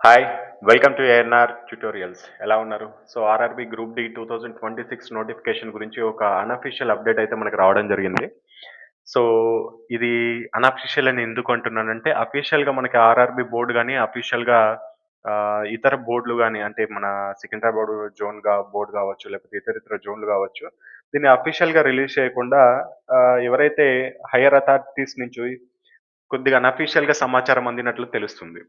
Hi! Welcome to ANR tutorials. ఎలా ఉన్నారు? So, RRB group D 2026 notification గురించి ఒక అనఫిషియల్ అప్డేట్ అయితే మనకు రావడం జరిగింది. సో, ఇది అనఫిషియల్ అని ఎందుకు అంటున్నానంటే, అఫీషియల్‌గా మనకి ఆర్ఆర్‌బీ బోర్డ్ గాని, అఫీషియల్‌గా ఇతర బోర్డ్‌లు గాని, అంటే మన సికింద్రాబాద్ బోర్డ్ గావచ్చు, లేకపోతే ఇతరితర జోన్‌లు గావచ్చు, దీన్ని అఫీషియల్‌గా రిలీజ్ చేయకుండా ఎవరైతే హైయర్ అథారిటీస్ నుంచి కొద్దిగా అనఫీషియల్‌గా సమాచారం అందినట్లు తెలుస్తుంది.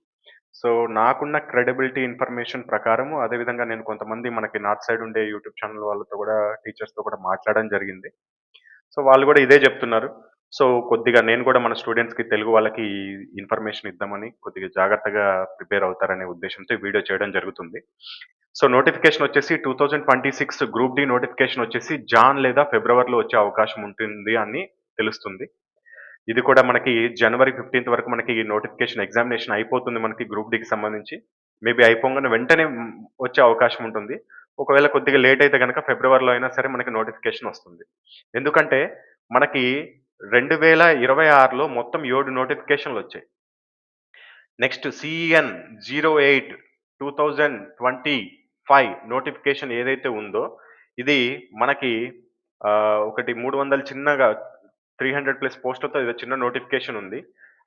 సో, నాకున్న క్రెడిబిలిటీ ఇన్ఫర్మేషన్ ప్రకారము, అదే విధంగా నేను కొంతమంది మనకి నార్త్ సైడ్ ఉండే యూట్యూబ్ ఛానల్ వాళ్ళతో గూడా, టీచర్స్‌తో కూడా మాట్లాడడం జరిగింది. సో, వాళ్ళు గూడా ఇదే జెప్తున్నారు. సో, కొద్దిగా నేను గూడా మన స్టూడెంట్స్‌కి, తెలుగు వాళ్ళకి ఈ ఇన్ఫర్మేషన్ ఇద్దామని, కొద్దిగా జాగ్రత్తగా ప్రిపేర్ అవుతారనే ఉద్దేశ్యంతో ఈ వీడియో చేయడం జరుగుతుంది. సో, నోటిఫికేషన్ వచ్చేసి 2026 గ్రూప్ డి నోటిఫికేషన్ వచ్చేసి జాన్ లేదా ఫిబ్రవరిలో వచ్చే అవకాశం ఉంటుంది అని తెలుస్తుంది. ఇది కూడా మనకి జనవరి 15థ్ వరకు మనకి నోటిఫికేషన్ ఎగ్జామినేషన్ అయిపోతుంది మనకి గ్రూప్ డికి సంబంధించి. మేబీ అయిపోంగానే వెంటనే వచ్చే అవకాశం ఉంటుంది. ఒకవేళ కొద్దిగా లేట్ అయితే గనక ఫిబ్రవరిలో అయినా సరే మనకి నోటిఫికేషన్ వస్తుంది. ఎందుకంటే మనకి 2026లో మొత్తం 7 నోటిఫికేషన్‌లొచ్చాయి. నెక్స్ట్ సీఈఎన్ 08 2025 నోటిఫికేషన్ ఏదైతే ఉందో, ఇది మనకి ఒకటి 300 చిన్నగా 300+ పోస్ట్‌లతో ఏదో చిన్న నోటిఫికేషన్ ఉంది.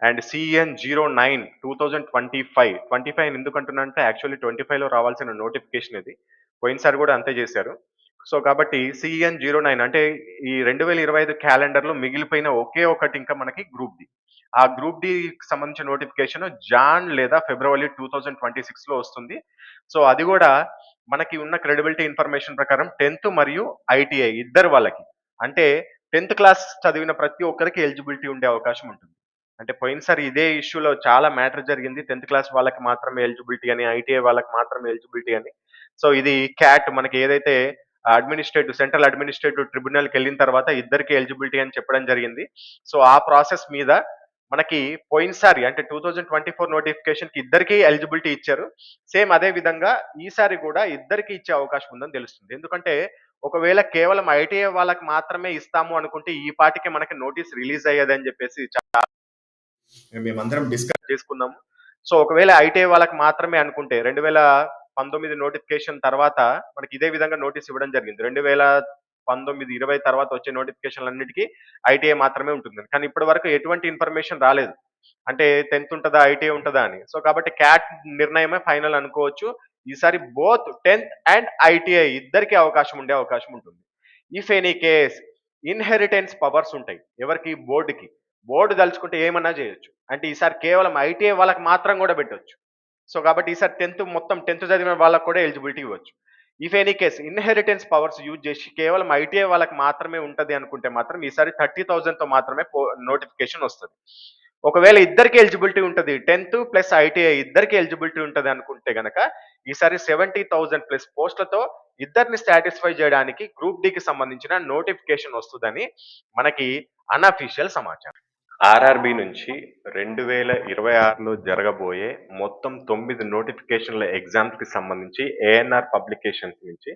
అండ్ సీఎన్ 09 2025 25 ఎందుకంటున్నానంటే యాక్చువల్లీ 25లో రావాల్సిన నోటిఫికేషన్ ఇది. పోయినసారి గూడా అంతే జేశారు. సో, కాబట్టి సీఎన్ 09 అంటే ఈ 2025 క్యాలెండర్‌లో మిగిలిపోయిన ఒకే ఒకటి ఇంకా మనకి గ్రూప్ డి. ఆ గ్రూప్ డికి సంబంధించిన నోటిఫికేషన్ జాన్ లేదా ఫిబ్రవరి 2026లో వస్తుంది. సో, అది గూడా మనకి ఉన్న క్రెడిబిలిటీ ఇన్ఫర్మేషన్ ప్రకారం 10థ్ మరియు ఐటీఐ ఇద్దరు వాళ్ళకి. అంటే 10థ్ క్లాస్ చదివిన ప్రతి ఒక్కరికి ఎలిజిబిలిటీ ఉండే అవకాశం ఉంటుంది. అంటే పోయినసారి ఇదే ఇష్యూలో చాలా మ్యాటర్ జరిగింది. 10థ్ క్లాస్ వాళ్ళకి మాత్రమే ఎలిజిబిలిటీ అని, ఐటీఐ వాళ్ళకి మాత్రమే ఎలిజిబిలిటీ అని. సో, ఇది క్యాట్ మనకి ఏదైతే సెంట్రల్ అడ్మినిస్ట్రేటివ్ ట్రిబ్యునల్‌కెళ్ళిన తర్వాత ఇద్దరికీ ఎలిజిబిలిటీ అని చెప్పడం జరిగింది. సో, ఆ ప్రాసెస్ మీద మనకి పోయినసారి అంటే 2024 నోటిఫికేషన్‌కి ఇద్దరికీ ఎలిజిబిలిటీ ఇచ్చారు. సేమ్ అదే విధంగా ఈసారి గూడా ఇద్దరికీ ఇచ్చే అవకాశం ఉందని తెలుస్తుంది. ఎందుకంటే ఒకవేళ కేవలం ఐటీఐ వాళ్ళకి మాత్రమే ఇస్తాము అనుకుంటే ఈ పాటికే మనకి నోటీస్ రిలీజ్ అయ్యేదని జెప్పేసి మేమందరం డిస్కస్ చేసుకున్నాము. సో, ఒకవేళ ఐటీఐ వాళ్ళకి మాత్రమే అనుకుంటే 2019 నోటిఫికేషన్ తర్వాత మనకి ఇదే విధంగా నోటీస్ ఇవ్వడం జరిగింది. 2019, 20 తర్వాత వచ్చే నోటిఫికేషన్‌లన్నిటికి ఐటీఐ మాత్రమే ఉంటుంది. కానీ ఇప్పటి వరకు ఎటువంటి ఇన్ఫర్మేషన్ రాలేదు. అంటే 10థ్ ఉంటదా? ఐటీఐ ఉంటదా అని. సో, కాబట్టి క్యాట్ నిర్ణయమే ఫైనల్ అనుకోవచ్చు. ఈసారి బోత్ 10థ్ అండ్ ఐటీఐ ఇద్దరికీ అవకాశం ఉండే అవకాశం ఉంటుంది. If any case inheritance powers ఉంటాయి. ఎవరికి? బోర్డ్‌కి. బోర్డ్ దలుచుకుంటే ఏమన్నా జేయొచ్చు. అంటే ఈసారి కేవలం ఐటీఐ వాళ్ళకి మాత్రం గూడా బెట్టొచ్చు. సో, కాబట్టి ఈసారి 10థ్ చదివిన వాళ్ళకి కూడా ఎలిజిబిలిటీ ఇవ్వచ్చు. If any case inheritance powers use జేసి కేవలం ఐటీఐ వాళ్ళకి మాత్రమే ఉంటది అనుకుంటే మాత్రం ఈసారి 30,000తో మాత్రమే నోటిఫికేషన్ వస్తది. ఒకవేళ ఇద్దరికీ ఎలిజిబిలిటీ ఉంటది. 10థ్ ప్లస్ ఐటీఐ ఇద్దరికీ ఎలిజిబిలిటీ ఉంటది అనుకుంటే గనక ఈసారి 70,000 ప్లస్ పోస్ట్‌లతో ఇద్దరిని సాటిస్ఫై జేయడానికి గ్రూప్ డికి సంబంధించిన నోటిఫికేషన్ వస్తదని మనకి అనఫిషియల్ సమాచారం. ఆర్ఆర్‌బీ నుంచి 2026లో జరగబోయే మొత్తం 9 నోటిఫికేషన్‌ల ఎగ్జామ్స్‌కి సంబంధించి ఏఎన్ఆర్ పబ్లికేషన్స్ నుంచి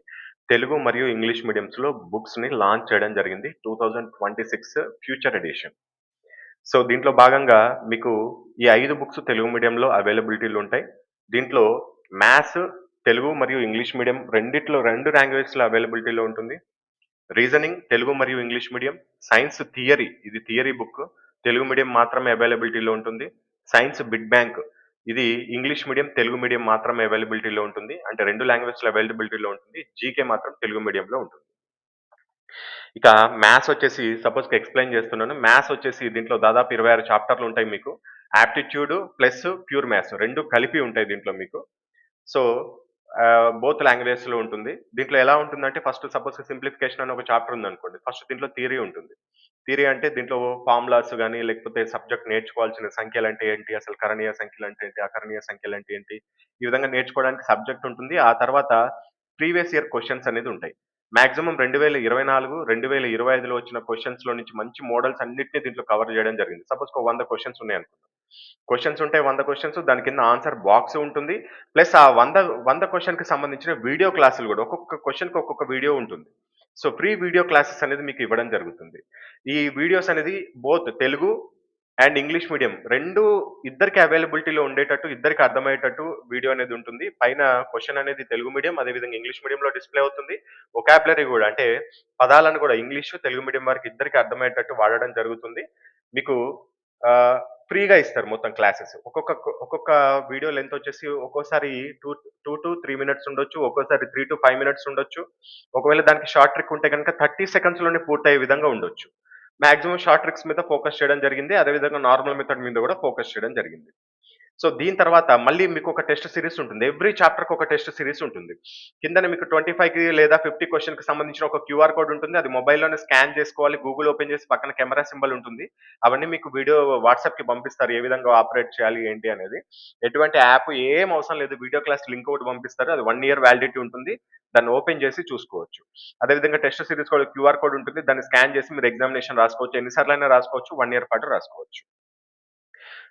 తెలుగు మరియు ఇంగ్లీష్ మీడియమ్స్‌లో బుక్స్‌ని లాంచ్ చేయడం జరిగింది. 2026 ఫ్యూచర్ ఎడిషన్. సో, దీంట్లో భాగంగా మీకు ఈ 5 బుక్స్ తెలుగు మీడియంలో అవైలబిలిటీలో ఉంటాయి. దీంట్లో మ్యాథ్స్, తెలుగు మరియు ఇంగ్లీష్ మీడియం రెండిట్లో 2 లాంగ్వేజ్‌లో అవైలబిలిటీలో ఉంటుంది. రీజనింగ్ తెలుగు మరియు ఇంగ్లీష్ మీడియం, సైన్స్ థియరీ ఇది థియరీ బుక్. తెలుగు మీడియం మాత్రమే అవైలబిలిటీలో ఉంటుంది. సైన్స్ బిగ్ బ్యాంక్ ఇది ఇంగ్లీష్ మీడియం, తెలుగు మీడియం మాత్రమే అవైలబిలిటీలో ఉంటుంది. అంటే 2 లాంగ్వేజ్‌లో అవైలబిలిటీలో ఉంటుంది. జీకే మాత్రం తెలుగు మీడియంలో ఉంటుంది. ఇక మ్యాథ్స్ వచ్చేసి సపోజ్‌కి ఎక్స్‌ప్లెయిన్ చేస్తున్నాను. మ్యాథ్స్ వచ్చేసి దీంట్లో దాదాపు 26 చాప్టర్‌లు ఉంటాయి మీకు. యాప్టిట్యూడ్ ప్లస్ ప్యూర్ మ్యాథ్స్ 2 కలిపి ఉంటాయి దీంట్లో మీకు. సో, బోత్ లాంగ్వేజెస్‌లో ఉంటుంది. దీంట్లో ఎలా ఉంటుందంటే ఫస్ట్ సపోజ్ సింప్లిఫికేషన్ అని ఒక చాప్టర్ ఉందనుకోండి. ఫస్ట్ దీంట్లో థియరీ ఉంటుంది. థియరీ అంటే దీంట్లో ఫార్ములాస్ గాని, లేకపోతే సబ్జెక్ట్ నేర్చుకోవాల్సిన సంఖ్యలంటే ఏంటి? అసలు కరణీయ సంఖ్యలంటే ఏంటి? అకరణీయ సంఖ్యలంటే ఏంటి? ఈ విధంగా నేర్చుకోవడానికి సబ్జెక్ట్ ఉంటుంది. ఆ తర్వాత ప్రీవియస్ ఇయర్ క్వెషన్స్ అనేది ఉంటాయి. మాక్సిమం 2024, 2025లో వచ్చిన క్వెషన్స్‌లో నుంచి మంచి మోడల్స్ అన్నిటిని దీంట్లో కవర్ చేయడం జరిగింది. సపోజ్ ఒక 100 క్వెషన్స్ ఉన్నాయనుకుందాం. క్వెషన్స్ ఉంటాయి 100 క్వెషన్స్. దాని కింద ఆన్సర్ బాక్స్ ఉంటుంది. ప్లస్ ఆ 100 క్వెషన్‌కి సంబంధించిన వీడియో క్లాసులు గూడా. ఒక్కొక్క క్వెషన్‌కి ఒక్కొక్క వీడియో ఉంటుంది. సో, ఫ్రీ వీడియో క్లాసెస్ అనేది మీకు ఇవ్వడం జరుగుతుంది. ఈ వీడియోస్ అనేది both Telugu and English medium 2 ఇద్దరికి అవైలబిలిటీలో ఉండేటట్టు, ఇద్దరికి అర్థమయ్యేటట్టు వీడియో అనేది ఉంటుంది. పైన క్వెషన్ అనేది తెలుగు మీడియం, అదేవిధంగా ఇంగ్లీష్ మీడియంలో డిస్‌ప్లే అవుతుంది. వొకాబులరీ గూడా అంటే పదాలను గూడా ఇంగ్లీషు, తెలుగు మీడియం వారికి ఇద్దరికి అర్థమయ్యేటట్టు వాడడం జరుగుతుంది. మీకు ఆహ్, ఫ్రీగా ఇస్తారు మొత్తం క్లాసెస్. ఒక్కొక్క వీడియో లెంత్ వచ్చేసి ఒక్కోసారి 2-3 మినిట్స్ ఉండొచ్చు. ఒక్కోసారి 3-5 మినిట్స్ ఉండొచ్చు. ఒకవేళ దానికి షార్ట్ ట్రిక్ ఉంటే గనుక 30 సెకండ్స్‌లోనే పూర్తయ్యే విధంగా ఉండొచ్చు. మాక్సిమం షార్ట్ ట్రిక్స్ మీద ఫోకస్ చేయడం జరిగింది. అదేవిధంగా నార్మల్ మెథడ్ మీద గూడా ఫోకస్ చేయడం జరిగింది. సో, దీని తర్వాత మళ్ళీ మీకొక టెస్ట్ సీరీస్ ఉంటుంది. ఎవ్రీ చాప్టర్‌కి ఒక టెస్ట్ సీరీస్ ఉంటుంది. కిందన మీకు 25కి లేదా 50 క్వెషన్‌కి సంబంధించిన ఒక క్యూఆర్ కోడ్ ఉంటుంది. అది మొబైల్‌లోనే స్కాన్ చేసుకోవాలి. గూగుల్ ఓపెన్ చేసి పక్కన కెమెరా సింబల్ ఉంటుంది. అవన్నీ మీకు వీడియో వాట్సాప్‌కి పంపిస్తారు. ఏ విధంగా ఆపరేట్ చేయాలి ఏంటి అనేది. ఎటువంటి యాప్ ఏం అవసరం లేదు. వీడియో క్లాస్ లింక్ ఒకటి పంపిస్తారు. అది 1 ఇయర్ వాలిడిటీ ఉంటుంది. దాన్ని ఓపెన్ చేసి చూసుకోవచ్చు. అదేవిధంగా టెస్ట్ సీరీస్ కూడా క్యూఆర్ కోడ్ ఉంటుంది. దాన్ని స్కాన్ చేసి మీరు ఎగ్జామినేషన్ రాసుకోవచ్చు. ఎన్ని సార్లైనా రాసుకోవచ్చు. 1 ఇయర్ పాటు రాసుకోవచ్చు.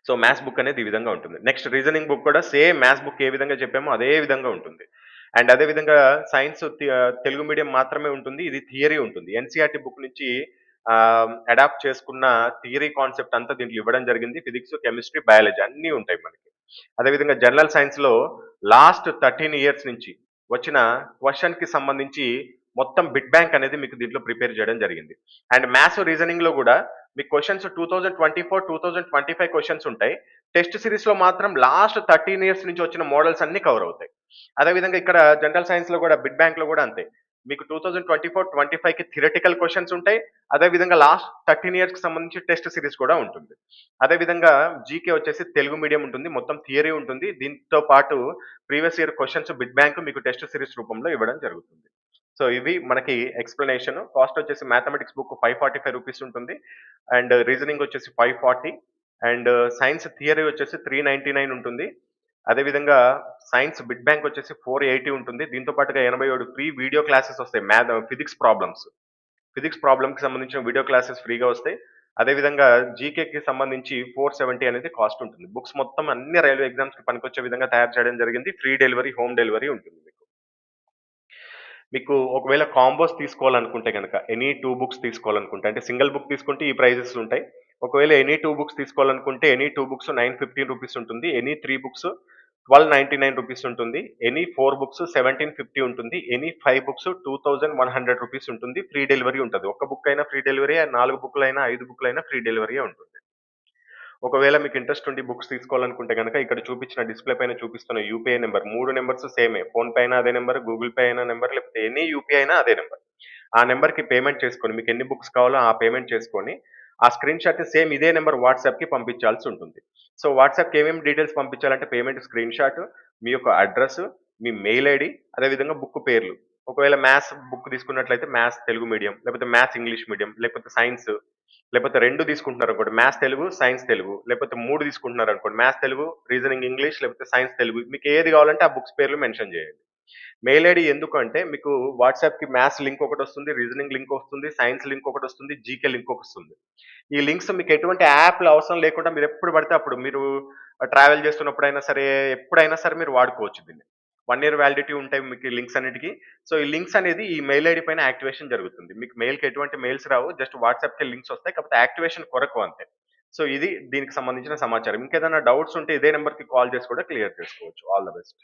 సో, మ్యాథ్స్ బుక్ అనేది ఈ విధంగా ఉంటుంది. నెక్స్ట్ రీజనింగ్ బుక్ కూడా సేమ్ మ్యాథ్స్ బుక్ ఏ విధంగా చెప్పామో అదే విధంగా ఉంటుంది. అండ్ అదే విధంగా సైన్స్ తెలుగు మీడియం మాత్రమే ఉంటుంది. ఇది థియరీ ఉంటుంది. ఎన్‌సీఈఆర్‌టీ బుక్ నుంచి అడాప్ట్ చేసుకున్న థియరీ కాన్సెప్ట్ అంతా దీంట్లో ఇవ్వడం జరిగింది. ఫిజిక్స్, కెమిస్ట్రీ, బయాలజీ అన్నీ ఉంటాయి మనకి. అదే విధంగా జనరల్ సైన్స్‌లో లాస్ట్ 13 ఇయర్స్ నుంచి వచ్చిన క్వెషన్‌కి సంబంధించి మొత్తం బిట్ బ్యాంక్ అనేది మీకు దీంట్లో ప్రిపేర్ చేయడం జరిగింది. అండ్ మ్యాథ్స్, రీజనింగ్‌లో గూడా మీకు క్వెషన్స్ 2024, 2025 క్వెషన్స్ ఉంటాయి. టెస్ట్ సీరీస్‌లో మాత్రం లాస్ట్ 13 ఇయర్స్ నుంచి వచ్చిన మోడల్స్ అన్నీ కవర్ అవుతాయి. అదే విధంగా ఇక్కడ జనరల్ సైన్స్‌లో గూడా బిట్ బ్యాంక్‌లో గూడా అంతే. మీకు 2024, 25కి థియరటికల్ క్వెషన్స్ ఉంటాయి. అదే విధంగా లాస్ట్ 13 ఇయర్స్‌కి సంబంధించి టెస్ట్ సీరీస్ కూడా ఉంటుంది. అదే విధంగా జీకే వచ్చేసి తెలుగు మీడియం ఉంటుంది. మొత్తం థియరీ ఉంటుంది. దీంతో పాటు previous year questions bit bank మీకు టెస్ట్ సీరీస్ రూపంలో ఇవ్వడం జరుగుతుంది. సో, ఇవి మనకి ఎక్స్‌ప్లనేషన్. కాస్ట్ వచ్చేసి మ్యాథమెటిక్స్ బుక్ రూ. 545 ఉంటుంది. అండ్ రీజనింగ్ వచ్చేసి 540 అండ్ సైన్స్ థియరీ వచ్చేసి 399 ఉంటుంది. అదే విధంగా సైన్స్ బిట్ బ్యాంక్ వచ్చేసి 480 ఉంటుంది. దీంతో పాటుగా 87 ఫ్రీ వీడియో క్లాసెస్ వస్తాయి. Physics problems. ఫిజిక్స్ ప్రాబ్లమ్‌కి సంబంధించిన వీడియో క్లాసెస్ ఫ్రీగా వస్తాయి. అదే విధంగా జీకేకి సంబంధించి 470 అనేది కాస్ట్ ఉంటుంది. బుక్స్ మొత్తం అన్ని రైల్వే ఎగ్జామ్స్‌కి పనికొచ్చే విధంగా తయారు చేయడం జరిగింది. ఫ్రీ డెలివరీ, హోమ్ డెలివరీ ఉంటుంది మీకు. మీకు ఒకవేళ కాంబోస్ తీసుకోవాలనుకుంటే గనక, ఎనీ 2 బుక్స్ తీసుకోవాలనుకుంటే, అంటే సింగిల్ బుక్ తీసుకుంటే ఈ ప్రైజెస్ ఉంటాయి. ఒకవేళ ఎనీ 2 బుక్స్ తీసుకోవాలనుకుంటే, ఎనీ 2 బుక్స్ ₹915 ఉంటుంది. ఎనీ 3 బుక్స్ ₹1299 ఉంటుంది. ఎనీ 4 బుక్స్ 1750 ఉంటుంది. ఎనీ 5 బుక్స్ ₹2100 ఉంటుంది. ఫ్రీ డెలివరీ ఉంటది. ఒక్క బుక్ అయినా ఫ్రీ డెలివరీయే, 4 బుక్‌లైనా, 5 బుక్‌లైనా ఫ్రీ డెలివరీయే ఉంటుంది. ఒకవేళ మీకు ఇంట్రెస్ట్ ఉండి బుక్స్ తీసుకోవాలనుకుంటే గనక ఇక్కడ చూపించిన డిస్‌ప్లే పైన చూపిస్తున్న యూపీఐ నంబర్ 3 నంబర్స్ సేమే. ఫోన్‌పే అయినా అదే నంబర్, గూగుల్ పే అయినా నంబర్, లేకపోతే ఎనీ యూపీఐ అయినా అదే నంబర్. ఆ నంబర్‌కి పేమెంట్ చేసుకొని మీకు ఎన్ని బుక్స్ కావాలో ఆ పేమెంట్ చేసుకొని, ఆ స్క్రీన్‌షాట్ సేమ్ ఇదే నంబర్ వాట్సాప్‌కి పంపించాల్సి ఉంటుంది. సో, వాట్సాప్‌కి ఏమేమి డీటెయిల్స్ పంపించాలంటే పేమెంట్ స్క్రీన్‌షాట్, మీ యొక్క అడ్రెస్, మీ మెయిల్ ఐడీ, అదే విధంగా బుక్ పేర్లు. ఒకవేళ మ్యాథ్స్ బుక్ తీసుకున్నట్లయితే మ్యాథ్స్ తెలుగు మీడియం, లేకపోతే మ్యాథ్స్ ఇంగ్లీష్ మీడియం, లేకపోతే సైన్స్, లేకపోతే 2 తీసుకుంటున్నారనుకోండి మ్యాథ్స్ తెలుగు, సైన్స్ తెలుగు, లేకపోతే 3 తీసుకుంటున్నారనుకోండి మ్యాథ్స్ తెలుగు, రీజనింగ్ ఇంగ్లీష్, లేకపోతే సైన్స్ తెలుగు. మీకు ఏది కావాలంటే ఆ బుక్స్ పేర్లు మెన్షన్ చేయండి. మెయిల్ ఐడీ ఎందుకంటే మీకు వాట్సాప్‌కి మ్యాథ్స్ లింక్ ఒకటొస్తుంది, రీజనింగ్ లింక్ వస్తుంది, సైన్స్ లింక్ ఒకటొస్తుంది, జీకే లింక్ ఒకటొస్తుంది. ఈ లింక్స్ మీకు ఎటువంటి యాప్‌లు అవసరం లేకుండా మీరెప్పుడు పడితే అప్పుడు మీరు ట్రావెల్ చేస్తున్నప్పుడైనా సరే, ఎప్పుడైనా సరే మీరు వాడుకోవచ్చు దీన్ని. 1 ఇయర్ వాలిడిటీ ఉంటాయి మీకు ఈ లింక్స్ అన్నిటికి. సో, ఈ లింక్స్ అనేది ఈ మెయిల్ ఐడీ పైన యాక్టివేషన్ జరుగుతుంది. మీకు మెయిల్‌కి ఎటువంటి మెయిల్స్ రావు. జస్ట్ వాట్సాప్‌కే లింక్స్ వస్తాయి. కాకపోతే యాక్టివేషన్ కొరకు అంతే. సో, ఇది దీనికి సంబంధించిన సమాచారం. ఇంకేదైనా డౌట్స్ ఉంటే ఇదే నంబర్‌కి కాల్ చేసి కూడా క్లియర్ చేసుకోవచ్చు. All the best.